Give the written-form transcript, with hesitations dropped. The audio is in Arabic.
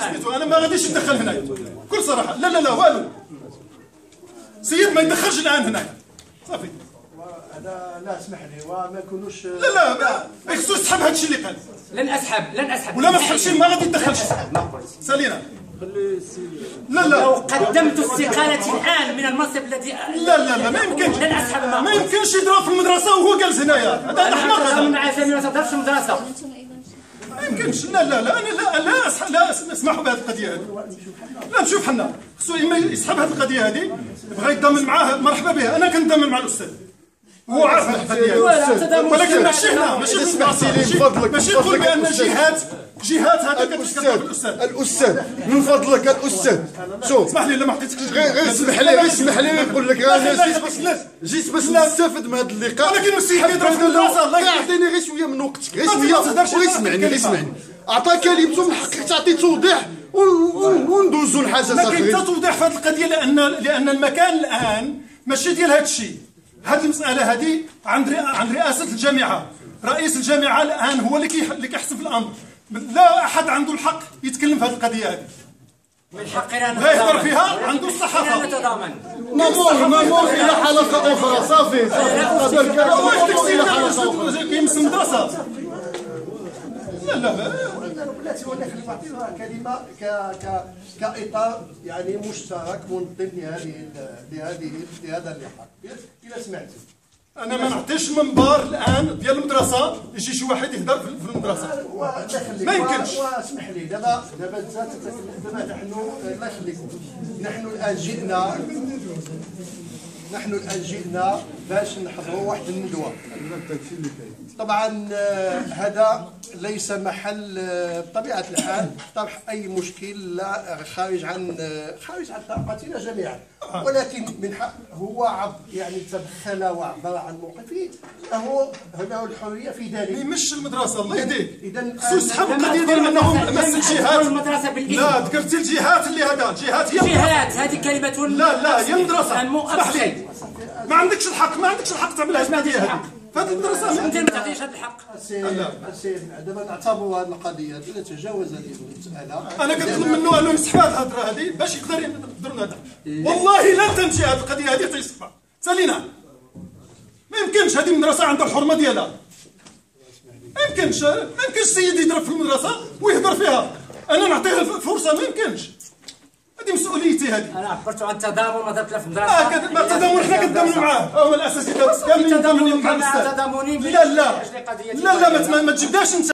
سميتو انا ما غاديش ندخل هنايا بكل صراحه. لا لا لا والو، سيد ما يدخلش الان هنايا صافي. هذا لا اسمح لي وما يكونوش. لا لا خصو يسحب هذا الشيء اللي قال. لن اسحب ولا ما سحبش ما غادي يدخلش. سالينا. لا لو قدمت استقالتي الان من المنصب الذي لا ما يمكنش. لن اسحب. ما يمكنش يضرب في المدرسه وهو جالس هنايا. هذا احمق. هذا مع زميل ما تضربش المدرسه. ما يمكنش. لا انا لا اسمحوا بهذه القضيه هذه. لا نشوف حنا خصو اما يسحب هذه القضيه هذه، بغى يتضامن معاه مرحبا به. انا كنتضامن مع الاستاذ هو عارف القضيه هذه، ولكن ماشي هنا ماشي في المدرسه. ماشي تقول بان جهات هذا كتكتب الاستاذ من فضلك الأستاذ. شوف اسمح لي. لا ما عطيتكش غير اسمح لي نقول لك انا جيت باش نستافد من هذا اللقاء. ولكن السيد كيضرب في المدرسه. الله يعطيني غير شويه من وقتك، غير شويه واسمعني. عطا كلمته من حقك تعطي توضيح وندوزوا لحاجه ما اخرى. كاين حتى توضيح في هذه القضيه، لان المكان الان ماشي ديال هذا الشيء. هذه المساله هذه عند رئاسه الجامعه. رئيس الجامعه الان هو اللي كيحسب في الامر. لا احد عنده الحق يتكلم في هذه القضيه هذه. من حقنا لا يهضر فيها عنده الصحافه. نتضامن. نمر الى حلقه اخرى. صافي هذا الكلام الى حلقه اخرى. كيمس المدرسه. لا بلاتي ولكن نعطيوها كلمه كاطار يعني مشترك منظم لهذا اللقاء. اذا سمعتي انا ما نعطيش منبر الان ديال المدرسه يجي شي واحد يهضر في المدرسه. ما يمكنش. واسمح لي دابا نحن الله يخليكم نحن الان جئنا باش نحضروا واحد الندوه. طبعا هذا ليس محل بطبيعه الحال طرح اي مشكل لا خارج عن طاقتنا جميعا، ولكن من حق هو يعني تدخل وعبر عن موقفه له الحريه في ذلك. ما يمش المدرسه الله يهديك. اذا خصو يسحب القضيه ديال انهم مس الجهات. المدرسه بالاسم. لا ذكرتي الجهات اللي هذا الجهات هي جهات هذه كلمه. لا هي المدرسه. اسمح لي ما عندكش الحق تعمل هذه القضيه هذه. فهذه المدرسه انت ما تعطيش هذا الحق. السيد دابا نعتبروا هذه القضيه اذا تجاوز هذه المساله. انا كنطلب منه انه يسحب هذه الهضره هذه باش يقدر يقدروا هذا. والله لن تمشي هذه القضيه هذه تيسحبها. سالينا ما يمكنش. هذه المدرسه عندها الحرمه ديالها. ما يمكنش السيد يضرب في المدرسه ويهضر فيها. انا نعطيه الفرصه. ما يمكنش. هذه مسؤوليتي هذه. انا عبرت عن التضامن ما ضربت له في المدرسه. ما التضامن حنا كنتضامنوا معاه. هو الاساسي كاملين مع الاستاذ. تضامني. لا ما تجبدهاش انت.